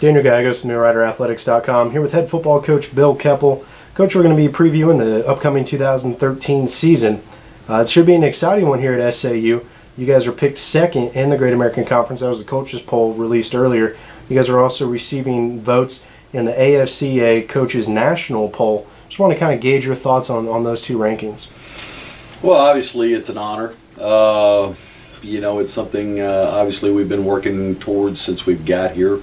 Daniel Gagos, NewRiderAthletics.com, here with head football coach Bill Keopple. Coach, we're going to be previewing the upcoming 2013 season. It should be an exciting one here at SAU. You guys are picked second in the Great American Conference. That was the coaches poll released earlier. You guys are also receiving votes in the AFCA Coaches National Poll. Just want to kind of gauge your thoughts on those two rankings. Well, obviously it's an honor. It's something obviously we've been working towards since we've got here.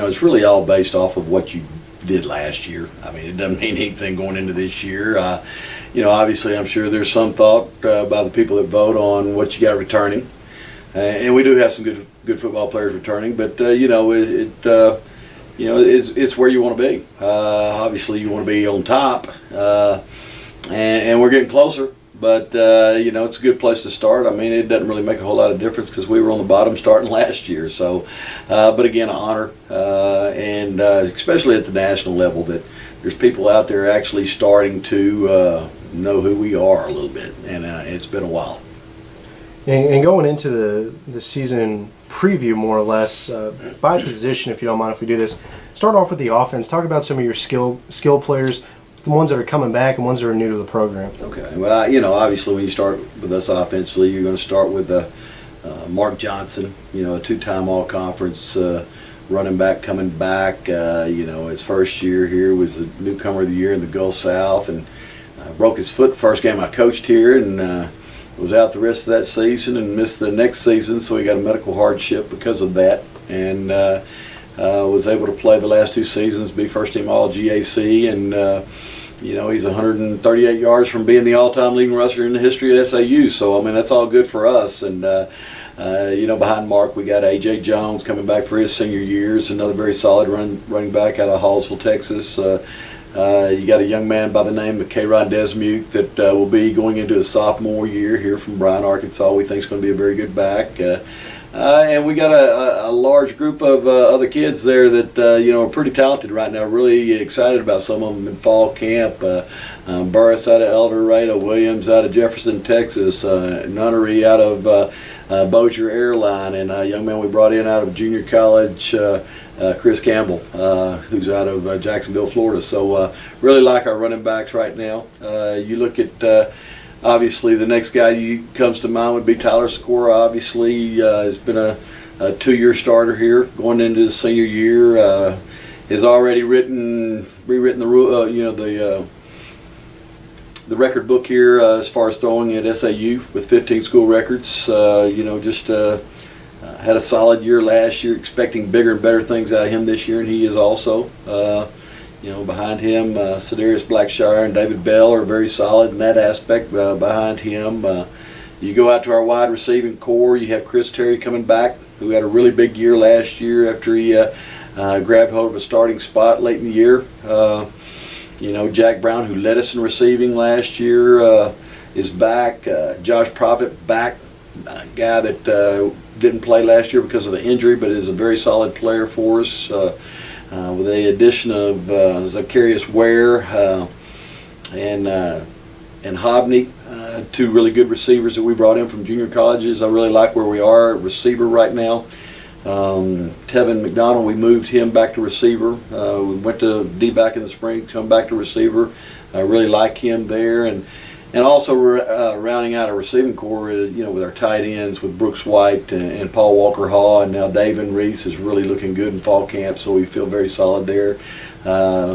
It's really all based off of what you did last year. I mean, it doesn't mean anything going into this year. Obviously I'm sure there's some thought by the people that vote on what you got returning. And we do have some good football players returning, but it's where you want to be. Obviously you want to be on top, and we're getting closer. But it's a good place to start. I mean, it doesn't really make a whole lot of difference because we were on the bottom starting last year. So, but again, an honor, and especially at the national level, that there's people out there actually starting to know who we are a little bit, and it's been a while. And going into the season preview, more or less, by position, if you don't mind if we do this, start off with the offense. Talk about some of your skill players, the ones that are coming back and ones that are new to the program. Okay. Well, obviously when you start with us offensively, you're going to start with Mark Johnson, a two-time All-Conference running back coming back. His first year here was the newcomer of the year in the Gulf South, and broke his foot the first game I coached here, and was out the rest of that season and missed the next season, so he got a medical hardship because of that, and was able to play the last two seasons, be first-team All-GAC, and he's 138 yards from being the all-time leading rusher in the history of SAU. So I mean, that's all good for us. And behind Mark, we got A.J. Jones coming back for his senior years, another very solid running back out of Hallsville, Texas. You got a young man by the name of K-Ron Desmuke that will be going into his sophomore year here from Bryan, Arkansas. We think is going to be a very good back. And we got a large group of other kids there that are pretty talented right now. Really excited about some of them in fall camp. Burris out of El Dorado, Williams out of Jefferson, Texas, Nunnery out of Bossier Airline, and a young man we brought in out of junior college, Chris Campbell, who's out of Jacksonville, Florida. So really like our running backs right now. You look at obviously, the next guy comes to mind would be Tyler Sikora. Obviously, has been a two-year starter here, going into his senior year. Has already rewritten the record book here as far as throwing at SAU with 15 school records. Had a solid year last year. Expecting bigger and better things out of him this year, and he is also. Behind him, Cedarius Blackshire and David Bell are very solid in that aspect behind him. You go out to our wide receiving core, you have Chris Terry coming back, who had a really big year last year after he grabbed hold of a starting spot late in the year. Jack Brown, who led us in receiving last year, is back. Josh Profit back, a guy that didn't play last year because of the injury, but is a very solid player for us. With the addition of Zacharias Ware and Hobney, two really good receivers that we brought in from junior colleges. I really like where we are at receiver right now. Tevin McDonald, we moved him back to receiver. We went to D-back in the spring, come back to receiver. I really like him there. And also rounding out our receiving core, with our tight ends with Brooks White and Paul Walker Haw, and now David Reese is really looking good in fall camp, so we feel very solid there.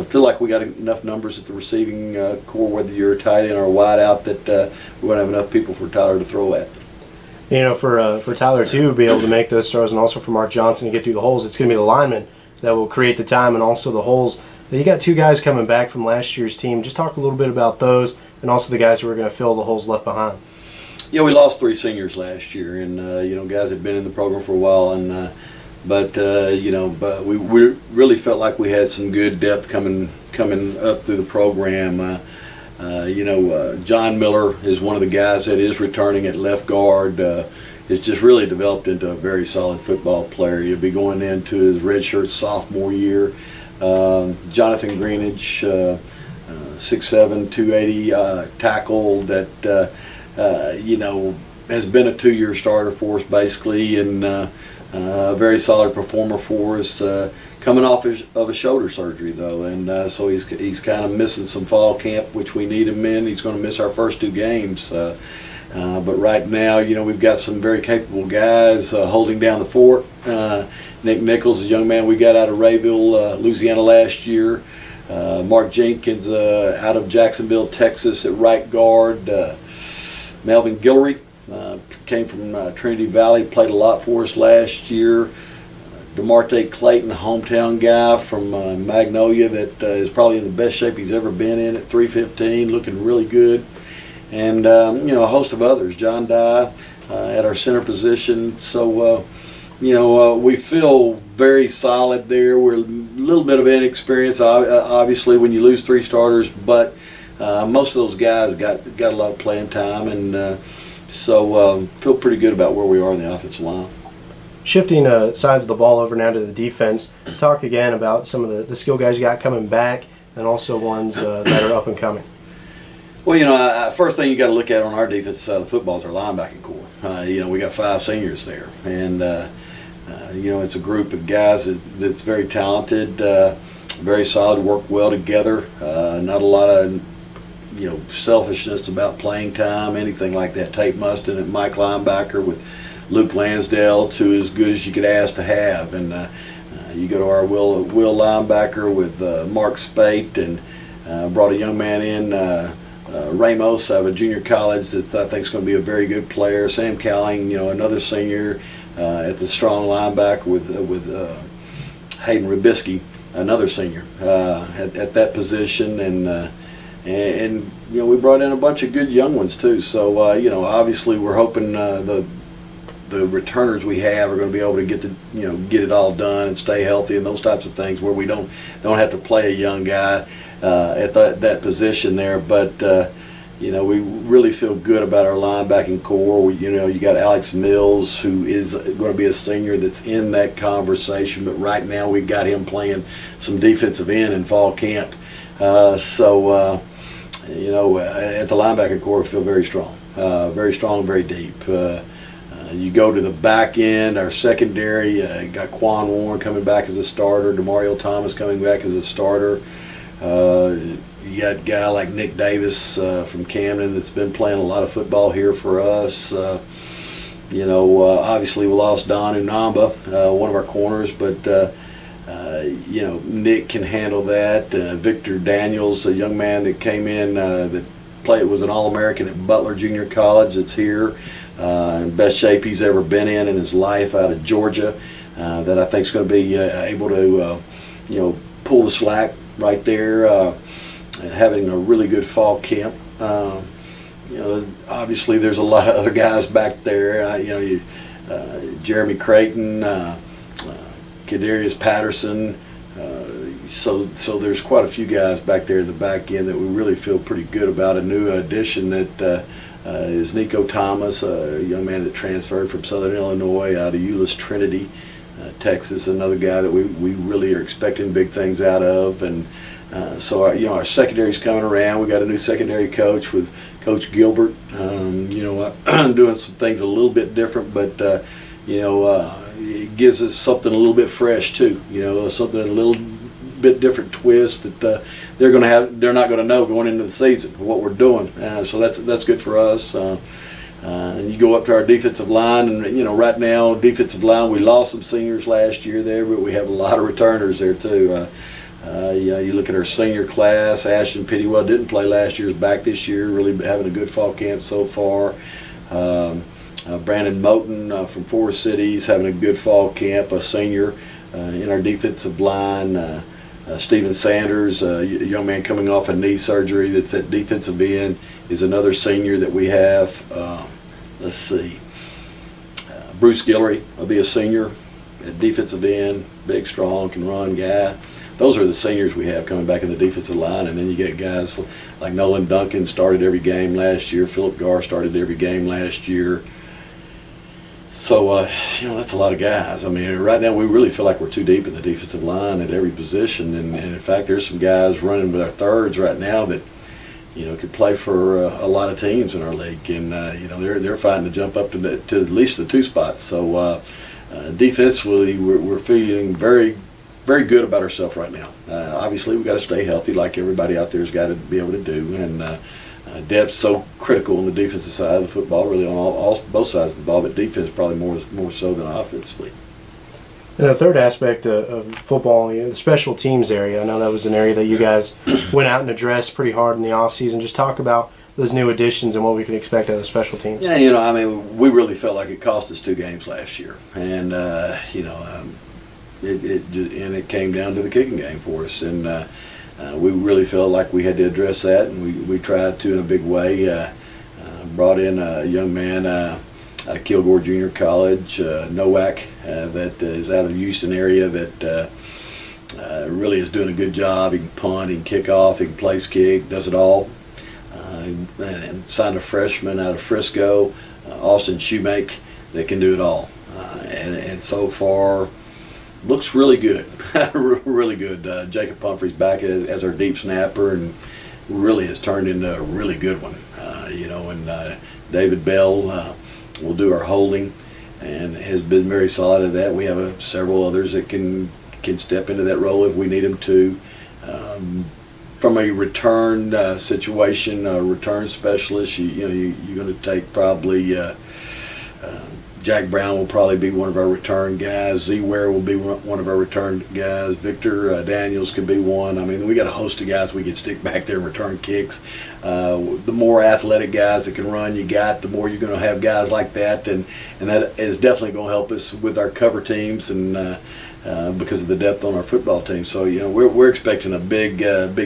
Feel like we got enough numbers at the receiving core, whether you're a tight end or a wide out, that we're going to have enough people for Tyler to throw at. For Tyler to be able to make those throws, and also for Mark Johnson to get through the holes, it's going to be the linemen that will create the time and also the holes. You got two guys coming back from last year's team. Just talk a little bit about those, and also the guys who are going to fill the holes left behind. Yeah, we lost three seniors last year, and guys had been in the program for a while, and but we really felt like we had some good depth coming up through the program. John Miller is one of the guys that is returning at left guard. Has just really developed into a very solid football player. He'll be going into his redshirt sophomore year. Jonathan Greenidge, 6'7", 280 tackle that has been a two-year starter for us basically, and Very solid performer for us. Coming off of a shoulder surgery though, and so he's kind of missing some fall camp, which we need him in. He's going to miss our first 2 games. But right now, we've got some very capable guys holding down the fort. Nick Nichols, a young man we got out of Rayville, Louisiana last year. Mark Jenkins out of Jacksonville, Texas at right guard. Melvin Guillory came from Trinity Valley, played a lot for us last year. DeMarte Clayton, a hometown guy from Magnolia that is probably in the best shape he's ever been in at 315, looking really good. And, a host of others. John Dye at our center position. So, we feel very solid there. We're a little bit of inexperience, obviously, when you lose 3 starters, but most of those guys got a lot of playing time, and so feel pretty good about where we are in the offensive line. Shifting sides of the ball over now to the defense, talk again about some of the skill guys you got coming back and also ones that are up and coming. Well, first thing you got to look at on our defense side of the football is our linebacking core. We got 5 seniors there, and it's a group of guys that's very talented, very solid, work well together. Not a lot of selfishness about playing time, anything like that. Tate Mustin at Mike linebacker with Luke Lansdale, 2 as good as you could ask to have, and you go to our Will linebacker with Mark Spate, and brought a young man in. Ramos out of a junior college that I think is going to be a very good player. Sam Cowling, another senior at the strong linebacker with Hayden Rubisky, another senior at that position, and we brought in a bunch of good young ones too. So obviously we're hoping the returners we have are going to be able to get it all done and stay healthy and those types of things, where we don't have to play a young guy at that position there. But we really feel good about our linebacking core. You got Alex Mills, who is going to be a senior that's in that conversation, but right now we've got him playing some defensive end in fall camp. At the linebacking core, we feel very strong, very deep. You go to the back end, our secondary, got Quan Warren coming back as a starter, DeMario Thomas coming back as a starter. You got a guy like Nick Davis from Camden that's been playing a lot of football here for us. Obviously we lost Don Unamba, one of our corners, but Nick can handle that. Victor Daniels, a young man that came in that was an All-American at Butler Junior College that's here. In best shape he's ever been in his life, out of Georgia, that I think is going to be able to pull the slack right there, having a really good fall camp. Obviously there's a lot of other guys back there. Jeremy Creighton, Kadarius Patterson. So there's quite a few guys back there in the back end that we really feel pretty good about. A new addition that is Nico Thomas, a young man that transferred from Southern Illinois out of Euless Trinity, Texas, another guy that we really are expecting big things out of. And so our secondary's coming around. We got a new secondary coach with Coach Gilbert, doing some things a little bit different, but it gives us something a little bit fresh too, something a little bit different twist that they're not going to know going into the season what we're doing. So that's good for us. And you go up to our defensive line, and right now defensive line, we lost some seniors last year there, but we have a lot of returners there too. You look at our senior class. Ashton Pittywell didn't play last year, is back this year, really having a good fall camp so far. Brandon Moten from Forest Cities having a good fall camp, a senior in our defensive line. Steven Sanders, a young man coming off a knee surgery that's at defensive end, is another senior that we have. Let's see. Bruce Guillory will be a senior at defensive end, big, strong, can run guy. Those are the seniors we have coming back in the defensive line. And then you get guys like Nolan Duncan started every game last year. Philip Garr started every game last year. So, that's a lot of guys. I mean, right now we really feel like we're too deep in the defensive line at every position. And in fact, there's some guys running with our thirds right now that, could play for a lot of teams in our league. And, they're fighting to jump up to at least the 2 spots. So, Defensively, we're feeling very, very good about ourselves right now. Obviously, we've got to stay healthy like everybody out there has got to be able to do. And depth's so critical on the defensive side of the football, really on both sides of the ball, but defense probably more so than offensively. And the third aspect of football, the special teams area, I know that was an area that you guys went out and addressed pretty hard in the offseason. Just talk about those new additions and what we can expect out of the special teams. Yeah, I mean, we really felt like it cost us 2 games last year. And, it came down to the kicking game for us. And we really felt like we had to address that, and we tried to in a big way. Brought in a young man out of Kilgore Junior College, Nowak, that is out of the Houston area, that really is doing a good job. He can punt, he can kick off, he can place kick, does it all. And signed a freshman out of Frisco, Austin Shoemake, that can do it all. And so far, looks really good, really good. Jacob Pumphrey's back as our deep snapper, and really has turned into a really good one. And David Bell will do our holding, and has been very solid at that. We have several others that can step into that role if we need them to. From a return situation, a return specialist, you're going to take probably Jack Brown will probably be one of our return guys. Z Ware will be one of our return guys. Victor Daniels could be one. I mean, we got a host of guys we can stick back there and return kicks. The more athletic guys that can run you got, the more you're going to have guys like that, and that is definitely going to help us with our cover teams and. Because of the depth on our football team, so we're expecting a big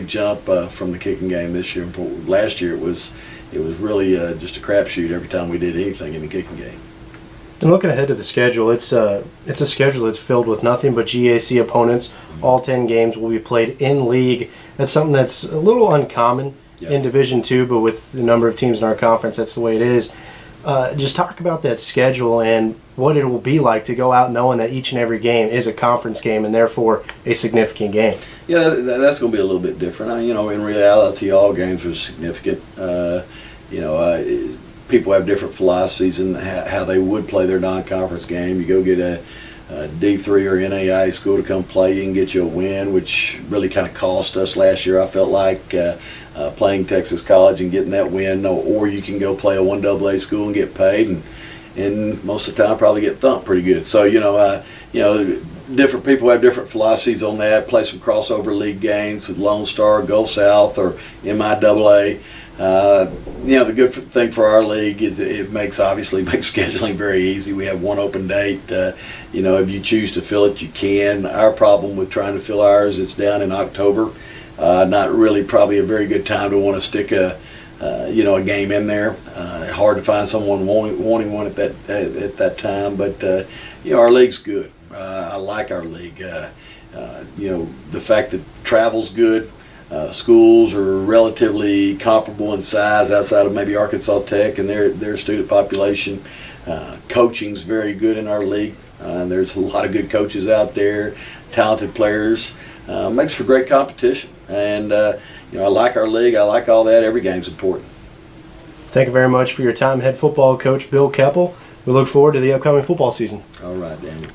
jump from the kicking game this year. Last year it was really just a crapshoot every time we did anything in the kicking game. And looking ahead to the schedule, it's a schedule that's filled with nothing but GAC opponents. All 10 games will be played in league. That's something that's a little uncommon in Division II, but with the number of teams in our conference, that's the way it is. Just talk about that schedule and what it will be like to go out knowing that each and every game is a conference game and therefore a significant game. Yeah, that's going to be a little bit different. In reality, all games are significant. People have different philosophies in how they would play their non-conference game. You go get a D3 or NAI school to come play and get you a win, which really kind of cost us last year. I felt like playing Texas College and getting that win, or you can go play a 1AA school and get paid, and most of the time probably get thumped pretty good. So different people have different philosophies on that. Play some crossover league games with Lone Star, Gulf South, or MIAA. The good thing for our league is it makes scheduling very easy. We have one open date. If you choose to fill it, you can. Our problem with trying to fill ours, it's down in October. Not really probably a very good time to want to stick a game in there. Hard to find someone wanting one at that time. But our league's good. I like our league. The fact that travel's good. Schools are relatively comparable in size outside of maybe Arkansas Tech and their student population. Coaching's very good in our league. There's a lot of good coaches out there, talented players. Makes for great competition. And I like our league. I like all that. Every game's important. Thank you very much for your time, head football coach Bill Keopple. We look forward to the upcoming football season. All right, Daniel.